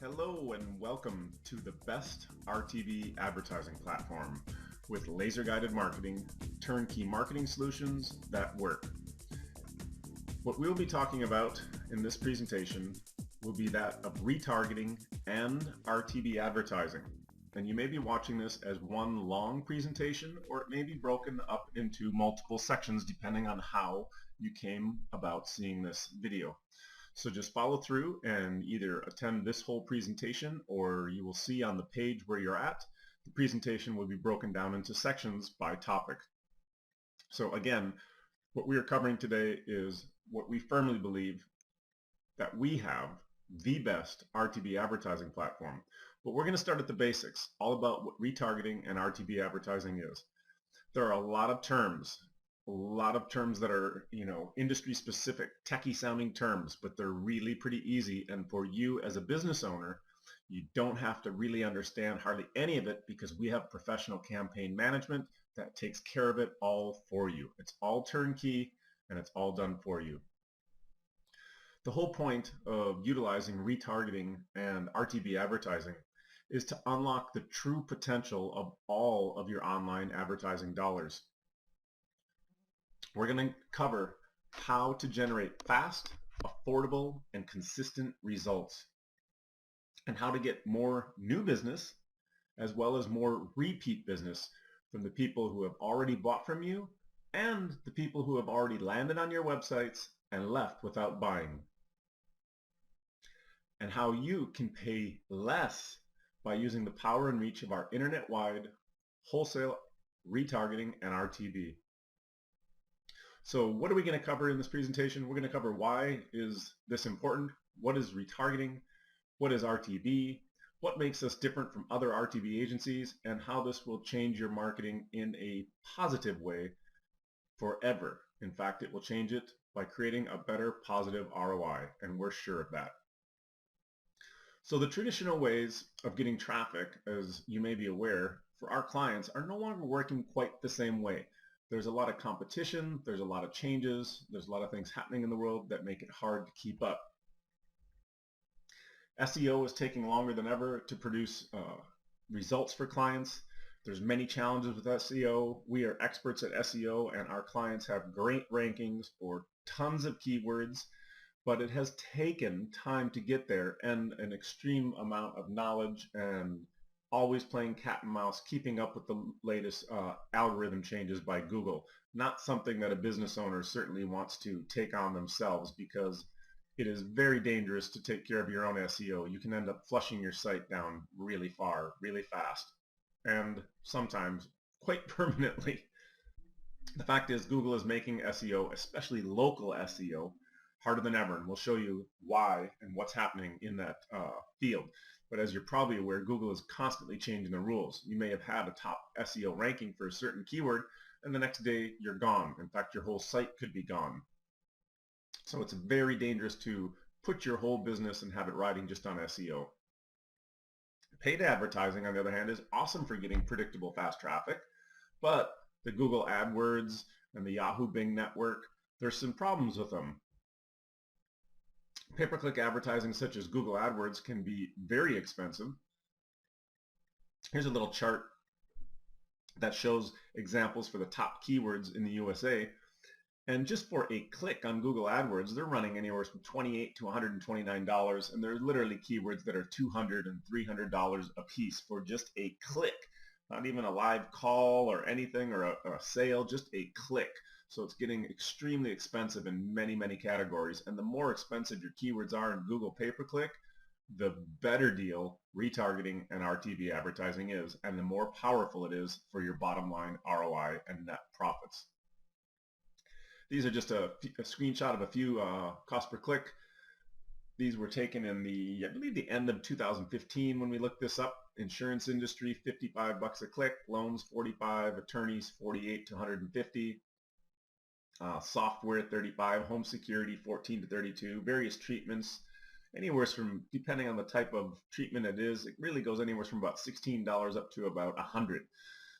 Hello and welcome to the best RTB advertising platform with laser-guided marketing, turnkey marketing solutions that work. What we'll be talking about in this presentation will be that of retargeting and RTB advertising. And you may be watching this as one long presentation, or it may be broken up into multiple sections depending on how you came about seeing this video. So just follow through and either attend this whole presentation, or you will see on the page where you're at, the presentation will be broken down into sections by topic. So again, what we are covering today is what we firmly believe that we have the best RTB advertising platform. But we're going to start at the basics, all about what retargeting and RTB advertising is. There are a lot of terms that are, industry specific, techie sounding terms, but they're really pretty easy. And for you as a business owner, you don't have to really understand hardly any of it because we have professional campaign management that takes care of it all for you. It's all turnkey and it's all done for you. The whole point of utilizing retargeting and RTB advertising is to unlock the true potential of all of your online advertising dollars. We're going to cover how to generate fast, affordable, and consistent results, and how to get more new business as well as more repeat business from the people who have already bought from you and the people who have already landed on your websites and left without buying, and how you can pay less by using the power and reach of our internet-wide wholesale retargeting and RTB. So what are we going to cover in this presentation? We're going to cover why is this important, what is retargeting, what is RTB, what makes us different from other RTB agencies, and how this will change your marketing in a positive way forever. In fact, it will change it by creating a better positive ROI, and we're sure of that. So the traditional ways of getting traffic, as you may be aware, for our clients are no longer working quite the same way. There's a lot of competition, there's a lot of changes, there's a lot of things happening in the world that make it hard to keep up. SEO is taking longer than ever to produce results for clients. There's many challenges with SEO. We are experts at SEO and our clients have great rankings for tons of keywords, but it has taken time to get there and an extreme amount of knowledge and always playing cat and mouse, keeping up with the latest algorithm changes by Google. Not something that a business owner certainly wants to take on themselves because it is very dangerous to take care of your own SEO. You can end up flushing your site down really far, really fast, and sometimes quite permanently. The fact is Google is making SEO, especially local SEO, harder than ever, and we'll show you why and what's happening in that field. But as you're probably aware, Google is constantly changing the rules. You may have had a top SEO ranking for a certain keyword, and the next day you're gone. In fact, your whole site could be gone. So it's very dangerous to put your whole business and have it riding just on SEO. Paid advertising, on the other hand, is awesome for getting predictable fast traffic, but the Google AdWords and the Yahoo Bing network, there's some problems with them. Pay-per-click advertising such as Google AdWords can be very expensive. Here's a little chart that shows examples for the top keywords in the USA. And just for a click on Google AdWords, they're running anywhere from $28 to $129, and there's literally keywords that are $200 and $300 a piece for just a click. Not even a live call or anything or a sale, just a click. So it's getting extremely expensive in many, many categories. And the more expensive your keywords are in Google pay-per-click, the better deal retargeting and RTB advertising is, and the more powerful it is for your bottom line ROI and net profits. These are just a screenshot of a few cost per click. These were taken in I believe the end of 2015 when we looked this up. Insurance industry, $55 a click. Loans, $45. Attorneys, $48 to $150. Software, $35. Home security, $14 to $32. Various treatments, anywhere from, depending on the type of treatment it is, it really goes anywhere from about $16 up to about $100.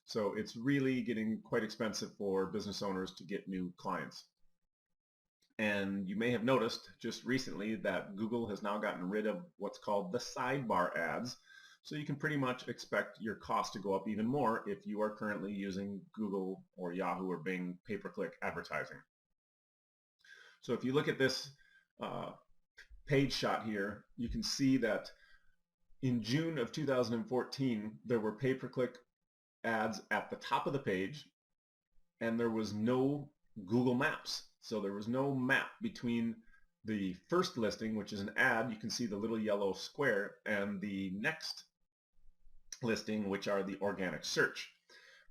So it's really getting quite expensive for business owners to get new clients. And you may have noticed just recently that Google has now gotten rid of what's called the sidebar ads. So you can pretty much expect your cost to go up even more if you are currently using Google or Yahoo or Bing pay-per-click advertising. So if you look at this page shot here, you can see that in June of 2014, there were pay-per-click ads at the top of the page, and there was no Google Maps. So there was no map between the first listing, which is an ad, you can see the little yellow square, and the next listing, which are the organic search.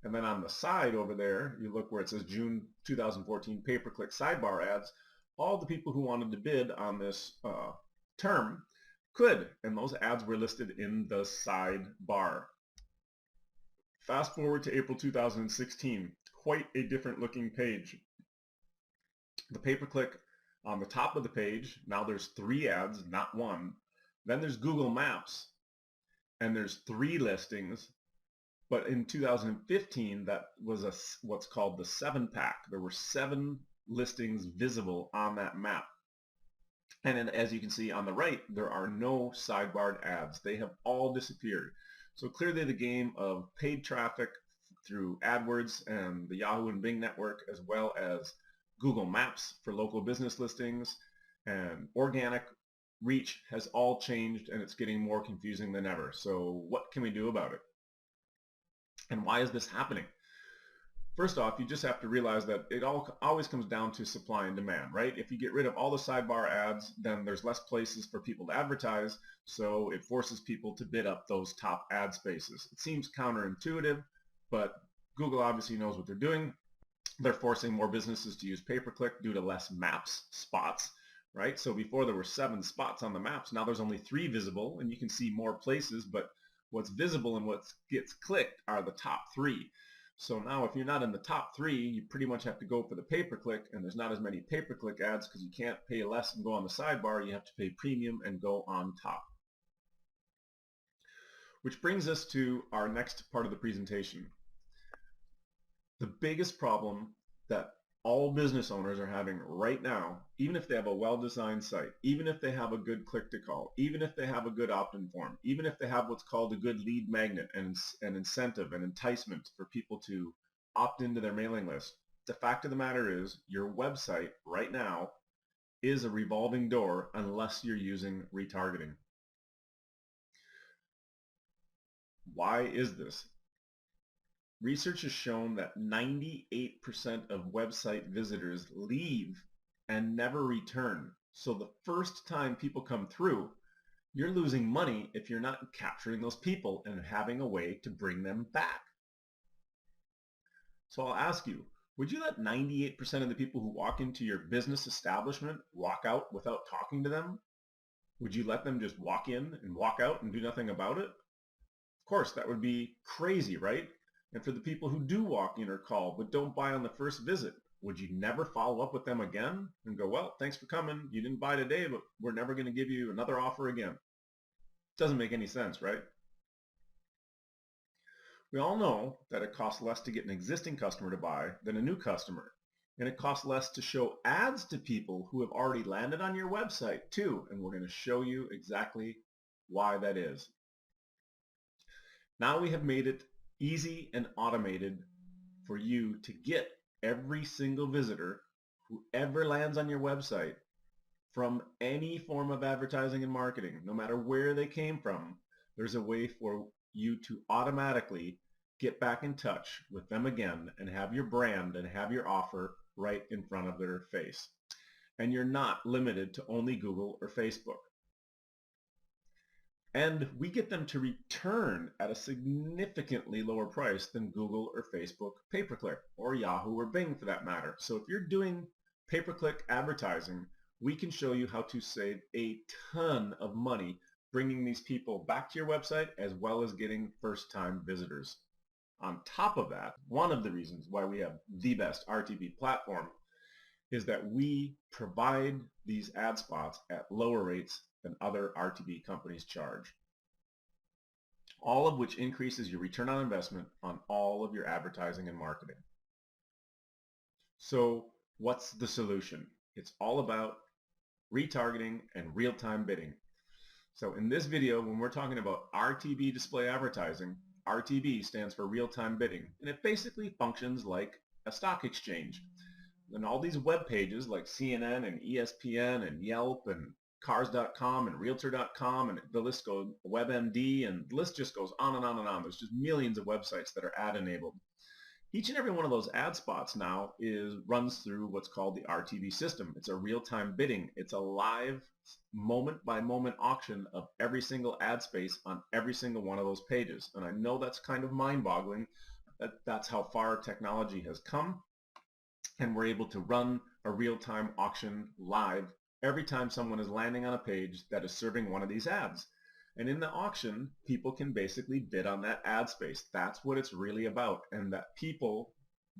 And then on the side over there, you look where it says June 2014 pay-per-click sidebar ads, all the people who wanted to bid on this term could, and those ads were listed in the sidebar. Fast forward to April 2016, quite a different looking page. The pay-per-click on the top of the page, now there's 3 ads, not 1. Then there's Google Maps, and there's 3 listings. But in 2015, that was what's called the 7-pack. There were 7 listings visible on that map. And then, as you can see on the right, there are no sidebarred ads. They have all disappeared. So clearly the game of paid traffic through AdWords and the Yahoo and Bing network, as well as Google Maps for local business listings and organic reach, has all changed, and it's getting more confusing than ever. So what can we do about it? And why is this happening? First off, you just have to realize that it always comes down to supply and demand, right? If you get rid of all the sidebar ads, then there's less places for people to advertise, so it forces people to bid up those top ad spaces. It seems counterintuitive, but Google obviously knows what they're doing. They're forcing more businesses to use pay-per-click due to less maps spots, right? So before there were 7 spots on the maps, now there's only 3 visible, and you can see more places, but what's visible and what gets clicked are the top 3. So now if you're not in the top 3, you pretty much have to go for the pay-per-click, and there's not as many pay-per-click ads because you can't pay less and go on the sidebar. You have to pay premium and go on top. Which brings us to our next part of the presentation. The biggest problem that all business owners are having right now, even if they have a well-designed site, even if they have a good click-to-call, even if they have a good opt-in form, even if they have what's called a good lead magnet and an incentive and enticement for people to opt into their mailing list, the fact of the matter is your website right now is a revolving door unless you're using retargeting. Why is this? Research has shown that 98% of website visitors leave and never return. So the first time people come through, you're losing money if you're not capturing those people and having a way to bring them back. So I'll ask you, would you let 98% of the people who walk into your business establishment walk out without talking to them? Would you let them just walk in and walk out and do nothing about it? Of course, that would be crazy, right? And for the people who do walk in or call but don't buy on the first visit, would you never follow up with them again and go, well, thanks for coming. You didn't buy today, but we're never going to give you another offer again? Doesn't make any sense, right? We all know that it costs less to get an existing customer to buy than a new customer. And it costs less to show ads to people who have already landed on your website too. And we're going to show you exactly why that is. Now we have made it easy and automated for you to get every single visitor who ever lands on your website from any form of advertising and marketing, no matter where they came from. There's a way for you to automatically get back in touch with them again and have your brand and have your offer right in front of their face. And you're not limited to only Google or Facebook. And we get them to return at a significantly lower price than Google or Facebook pay-per-click, or Yahoo or Bing for that matter. So if you're doing pay-per-click advertising, we can show you how to save a ton of money bringing these people back to your website as well as getting first-time visitors. On top of that, one of the reasons why we have the best RTB platform is that we provide these ad spots at lower rates than other RTB companies charge. All of which increases your return on investment on all of your advertising and marketing. So what's the solution? It's all about retargeting and real-time bidding. So in this video, when we're talking about RTB display advertising, RTB stands for real-time bidding, and it basically functions like a stock exchange. And all these web pages like CNN and ESPN and Yelp and cars.com and realtor.com and the list goes, WebMD, and the list just goes on and on and on. There's just millions of websites that are ad enabled. Each and every one of those ad spots now runs through what's called the RTB system. It's a real-time bidding. It's a live moment-by-moment auction of every single ad space on every single one of those pages. And I know that's kind of mind-boggling. That's how far technology has come. And we're able to run a real-time auction live every time someone is landing on a page that is serving one of these ads. And in the auction, people can basically bid on that ad space. That's what it's really about. And that people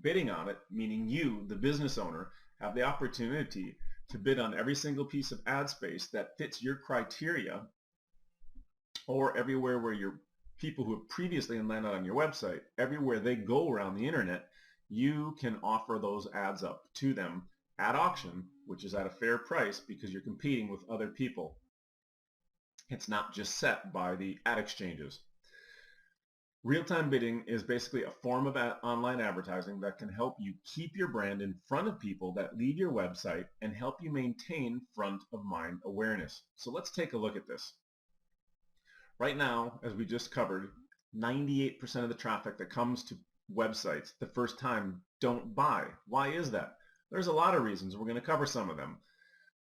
bidding on it, meaning you, the business owner, have the opportunity to bid on every single piece of ad space that fits your criteria, or everywhere where your people who have previously landed on your website, everywhere they go around the internet, you can offer those ads up to them at auction, which is at a fair price because you're competing with other people. It's not just set by the ad exchanges. Real-time bidding is basically a form of online advertising that can help you keep your brand in front of people that leave your website and help you maintain front of mind awareness. So let's take a look at this. Right now, as we just covered, 98% of the traffic that comes to websites the first time don't buy. Why is that? There's a lot of reasons. We're going to cover some of them.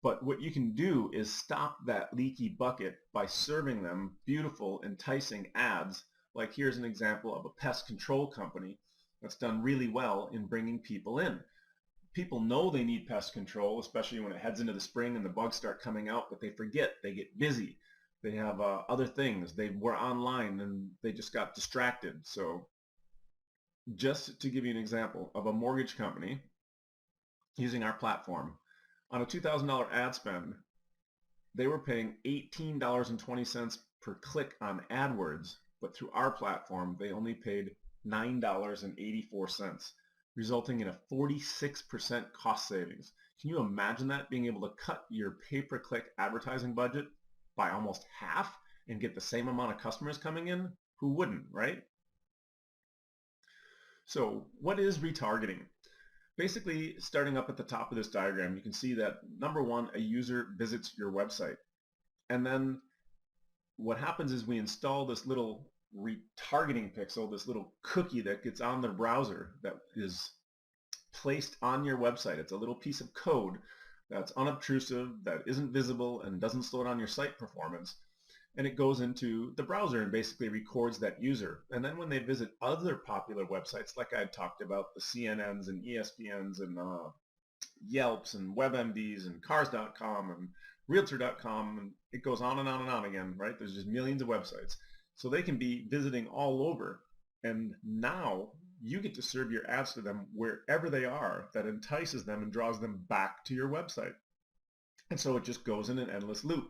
But what you can do is stop that leaky bucket by serving them beautiful, enticing ads. Like here's an example of a pest control company that's done really well in bringing people in. People know they need pest control, especially when it heads into the spring and the bugs start coming out, but they forget. They get busy. They have other things. They were online and they just got distracted. So just to give you an example of a mortgage company using our platform, on a $2,000 ad spend, they were paying $18.20 per click on AdWords, but through our platform, they only paid $9.84, resulting in a 46% cost savings. Can you imagine that, being able to cut your pay-per-click advertising budget by almost half and get the same amount of customers coming in? Who wouldn't, right? So what is retargeting? Basically, starting up at the top of this diagram, you can see that number one, a user visits your website. And then what happens is we install this little retargeting pixel, this little cookie that gets on the browser that is placed on your website. It's a little piece of code that's unobtrusive, that isn't visible, and doesn't slow down your site performance. And it goes into the browser and basically records that user. And then when they visit other popular websites, like I talked about, the CNNs and ESPNs and Yelps and WebMDs and cars.com and realtor.com, and it goes on and on and on again, right? There's just millions of websites. So they can be visiting all over. And now you get to serve your ads to them wherever they are that entices them and draws them back to your website. And so it just goes in an endless loop.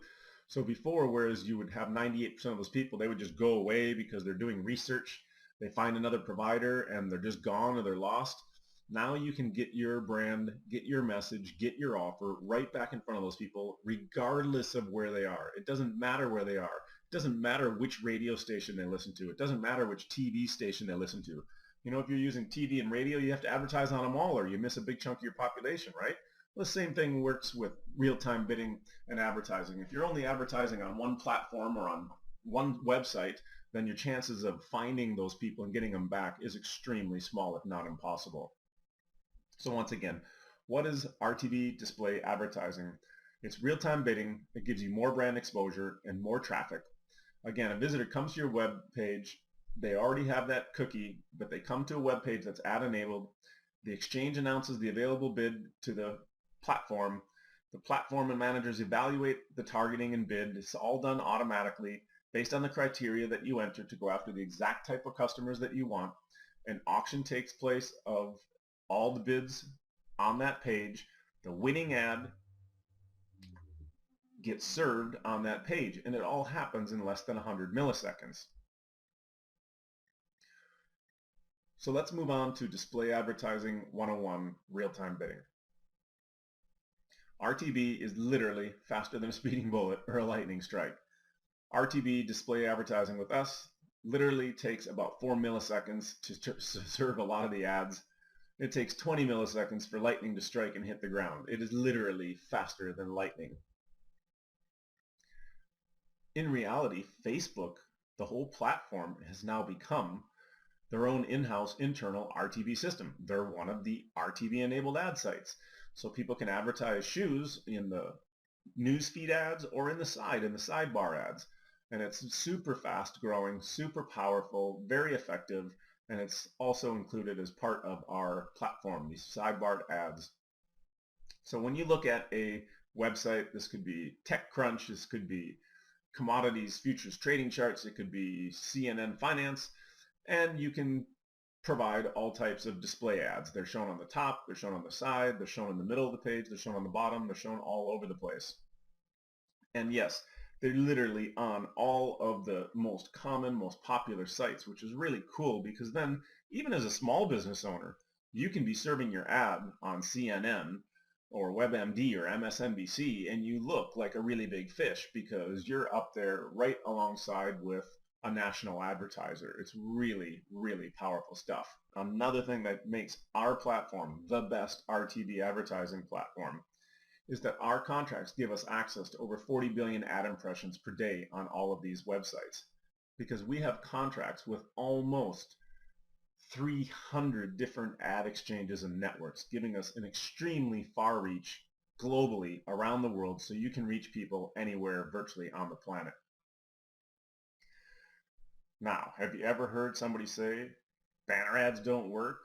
So before, whereas you would have 98% of those people, they would just go away because they're doing research, they find another provider and they're just gone or they're lost. Now you can get your brand, get your message, get your offer right back in front of those people, regardless of where they are. It doesn't matter where they are. It doesn't matter which radio station they listen to. It doesn't matter which TV station they listen to. You know, if you're using TV and radio, you have to advertise on them all or you miss a big chunk of your population, right? The same thing works with real-time bidding and advertising. If you're only advertising on one platform or on one website, then your chances of finding those people and getting them back is extremely small, if not impossible. So once again, what is RTB display advertising? It's real-time bidding. It gives you more brand exposure and more traffic. Again, a visitor comes to your web page. They already have that cookie, but they come to a web page that's ad enabled. The exchange announces the available bid to the platform. The platform and managers evaluate the targeting and bid. It's all done automatically based on the criteria that you enter to go after the exact type of customers that you want. An auction takes place of all the bids on that page. The winning ad gets served on that page, and it all happens in less than 100 milliseconds. So let's move on to Display Advertising 101, Real-Time Bidding. RTB is literally faster than a speeding bullet or a lightning strike. RTB display advertising with us literally takes about 4 milliseconds to serve a lot of the ads. It takes 20 milliseconds for lightning to strike and hit the ground. It is literally faster than lightning. In reality, Facebook, the whole platform, has now become their own in-house internal RTB system. They're one of the RTB enabled ad sites. So people can advertise shoes in the newsfeed ads or in the sidebar ads. And it's super fast growing, super powerful, very effective, and it's also included as part of our platform, these sidebar ads. So when you look at a website, this could be TechCrunch, this could be commodities futures trading charts, it could be CNN finance, and you can provide all types of display ads. They're shown on the top, they're shown on the side, they're shown in the middle of the page, they're shown on the bottom, they're shown all over the place. And yes, they're literally on all of the most common, most popular sites, which is really cool because then even as a small business owner, you can be serving your ad on CNN or WebMD or MSNBC and you look like a really big fish because you're up there right alongside with a national advertiser. It's really, really powerful stuff. Another thing that makes our platform the best RTB advertising platform is that our contracts give us access to over 40 billion ad impressions per day on all of these websites because we have contracts with almost 300 different ad exchanges and networks, giving us an extremely far reach globally around the world so you can reach people anywhere virtually on the planet. Now, have you ever heard somebody say banner ads don't work?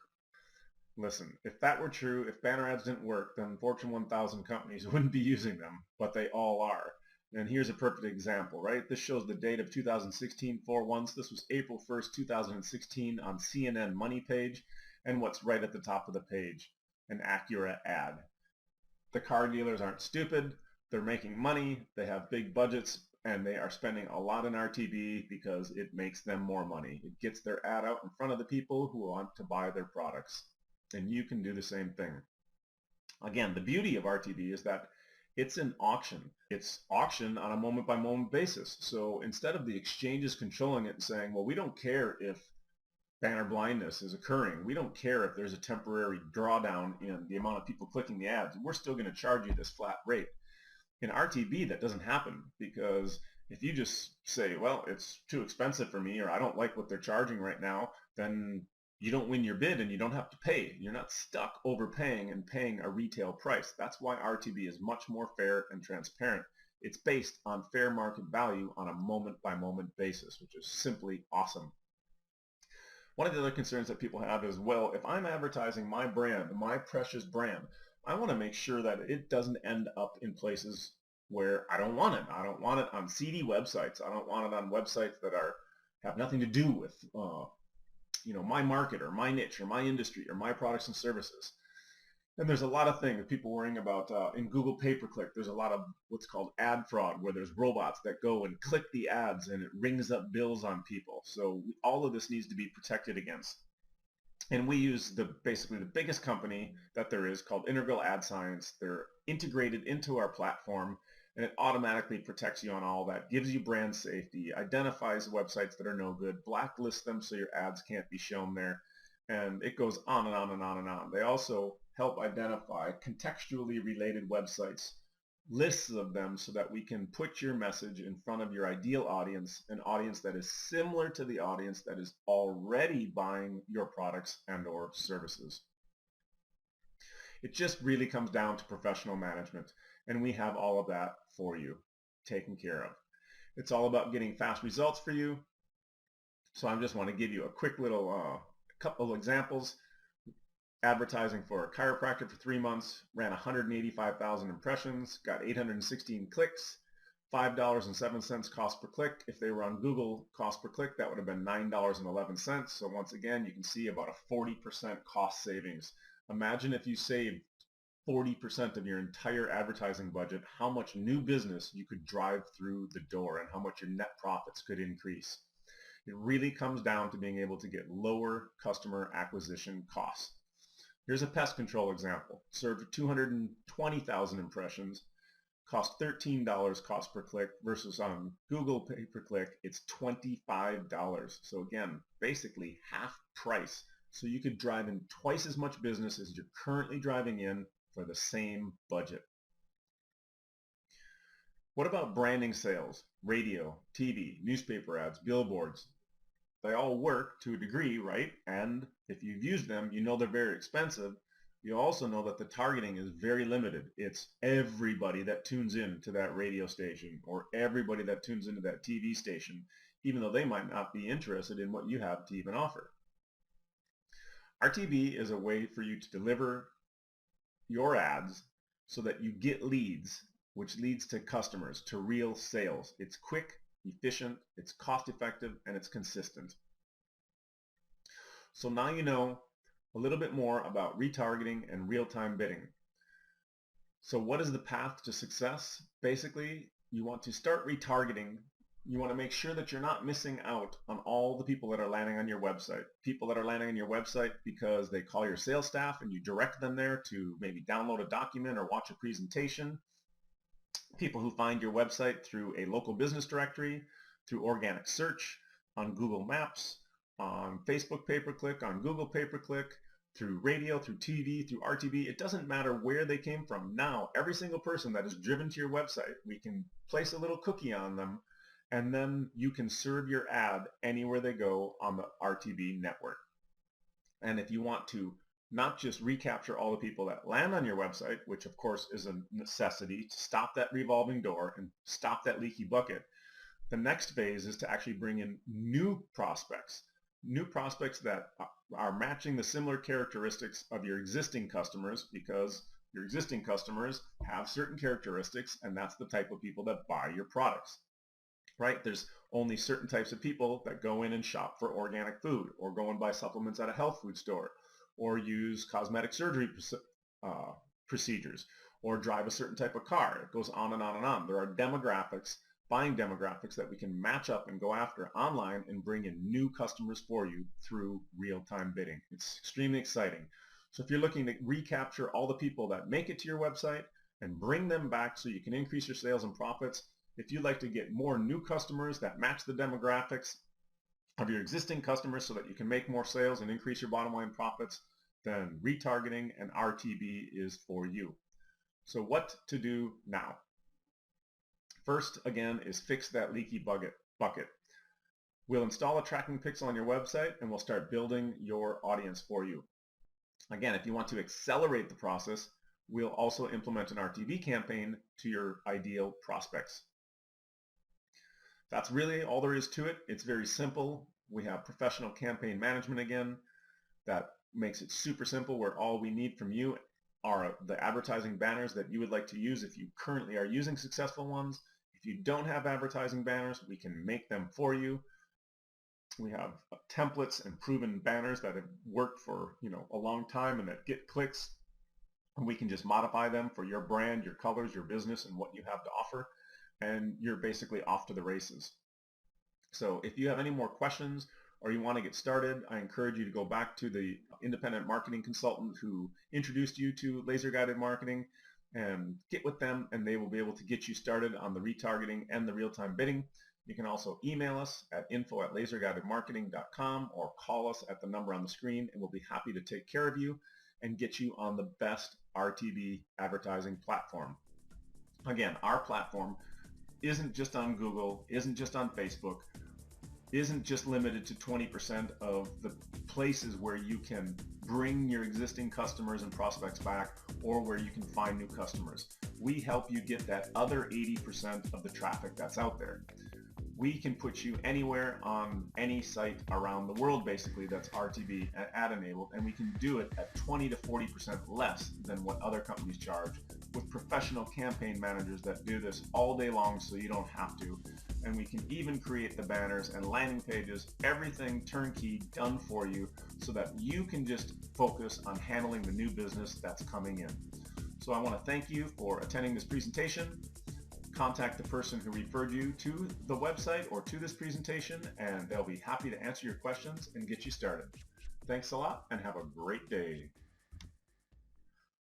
Listen, if that were true, if banner ads didn't work, then Fortune 1000 companies wouldn't be using them, but they all are. And here's a perfect example, right? This shows the date of 2016 for once. This was April 1st, 2016 on CNN Money page. And what's right at the top of the page? An Acura ad. The car dealers aren't stupid. They're making money. They have big budgets. And they are spending a lot in RTB because it makes them more money. It gets their ad out in front of the people who want to buy their products. And you can do the same thing. Again, the beauty of RTB is that it's an auction. It's auction on a moment-by-moment basis. So instead of the exchanges controlling it and saying, well, we don't care if banner blindness is occurring. We don't care if there's a temporary drawdown in the amount of people clicking the ads. We're still going to charge you this flat rate. In RTB, that doesn't happen because if you just say, well, it's too expensive for me or I don't like what they're charging right now, then you don't win your bid and you don't have to pay. You're not stuck overpaying and paying a retail price. That's why RTB is much more fair and transparent. It's based on fair market value on a moment-by-moment basis, which is simply awesome. One of the other concerns that people have is, well, if I'm advertising my brand, my precious brand, I want to make sure that it doesn't end up in places where I don't want it. I don't want it on seedy websites. I don't want it on websites that have nothing to do with my market or my niche or my industry or my products and services. And there's a lot of things people worrying about in Google pay-per-click. There's a lot of what's called ad fraud where there's robots that go and click the ads and it rings up bills on people. So all of this needs to be protected against. And we use basically the biggest company that there is called Integral Ad Science. They're integrated into our platform and it automatically protects you on all that, gives you brand safety, identifies websites that are no good, blacklists them so your ads can't be shown there, and it goes on and on and on and on. They also help identify contextually related websites, lists of them so that we can put your message in front of your ideal audience, an audience that is similar to the audience that is already buying your products and or services. It just really comes down to professional management, and we have all of that for you taken care of. It's all about getting fast results for you. So I just want to give you a quick little couple of examples. Advertising for a chiropractor for 3 months, ran 185,000 impressions, got 816 clicks, $5.07 cost per click. If they were on Google cost per click, that would have been $9.11. So once again, you can see about a 40% cost savings. Imagine if you saved 40% of your entire advertising budget, how much new business you could drive through the door and how much your net profits could increase. It really comes down to being able to get lower customer acquisition costs. Here's a pest control example. Served 220,000 impressions, cost $13 cost per click versus on Google pay per click, it's $25. So again, basically half price. So you could drive in twice as much business as you're currently driving in for the same budget. What about branding sales? Radio, TV, newspaper ads, billboards. They all work to a degree, right? And if you've used them, you know they're very expensive. You also know that the targeting is very limited. It's everybody that tunes in to that radio station or everybody that tunes into that TV station, even though they might not be interested in what you have to even offer. RTB is a way for you to deliver your ads so that you get leads, which leads to customers, to real sales. It's quick, efficient, it's cost effective, and it's consistent. So now you know a little bit more about retargeting and real-time bidding. So what is the path to success? Basically, you want to start retargeting. You want to make sure that you're not missing out on all the people that are landing on your website. People that are landing on your website because they call your sales staff and you direct them there to maybe download a document or watch a presentation. People who find your website through a local business directory, through organic search, on Google Maps, on Facebook pay-per-click, on Google pay-per-click, through radio, through TV, through RTB. It doesn't matter where they came from. Now, every single person that is driven to your website, we can place a little cookie on them, and then you can serve your ad anywhere they go on the RTB network. And if you want to not just recapture all the people that land on your website, which of course is a necessity to stop that revolving door and stop that leaky bucket, the next phase is to actually bring in new prospects that are matching the similar characteristics of your existing customers, because your existing customers have certain characteristics, and that's the type of people that buy your products, right? There's only certain types of people that go in and shop for organic food, or go and buy supplements at a health food store, or use cosmetic surgery procedures, or drive a certain type of car. It goes on and on and on. There are demographics, buying demographics that we can match up and go after online and bring in new customers for you through real-time bidding. It's extremely exciting. So if you're looking to recapture all the people that make it to your website and bring them back so you can increase your sales and profits, if you'd like to get more new customers that match the demographics of your existing customers so that you can make more sales and increase your bottom line profits, then retargeting and RTB is for you. So what to do now? First, again, is fix that leaky bucket. We'll install a tracking pixel on your website and we'll start building your audience for you. Again, if you want to accelerate the process, we'll also implement an RTB campaign to your ideal prospects. That's really all there is to it. It's very simple. We have professional campaign management again. That makes it super simple, where all we need from you are the advertising banners that you would like to use if you currently are using successful ones. If you don't have advertising banners, we can make them for you. We have templates and proven banners that have worked for a long time and that get clicks, and we can just modify them for your brand, your colors, your business, and what you have to offer, and you're basically off to the races. So if you have any more questions or you want to get started, I encourage you to go back to the independent marketing consultant who introduced you to laser guided marketing and get with them, and they will be able to get you started on the retargeting and the real-time bidding. You can also email us at info@laserguidedmarketing.com or call us at the number on the screen, and we'll be happy to take care of you and get you on the best RTB advertising platform. Again, our platform isn't just on Google, isn't just on Facebook, isn't just limited to 20% of the places where you can bring your existing customers and prospects back, or where you can find new customers. We help you get that other 80% of the traffic that's out there. We can put you anywhere on any site around the world, basically, that's RTB ad enabled, and we can do it at 20 to 40% less than what other companies charge, with professional campaign managers that do this all day long so you don't have to. And we can even create the banners and landing pages, everything turnkey done for you, so that you can just focus on handling the new business that's coming in. So I want to thank you for attending this presentation. Contact the person who referred you to the website or to this presentation, and they'll be happy to answer your questions and get you started. Thanks a lot, and have a great day.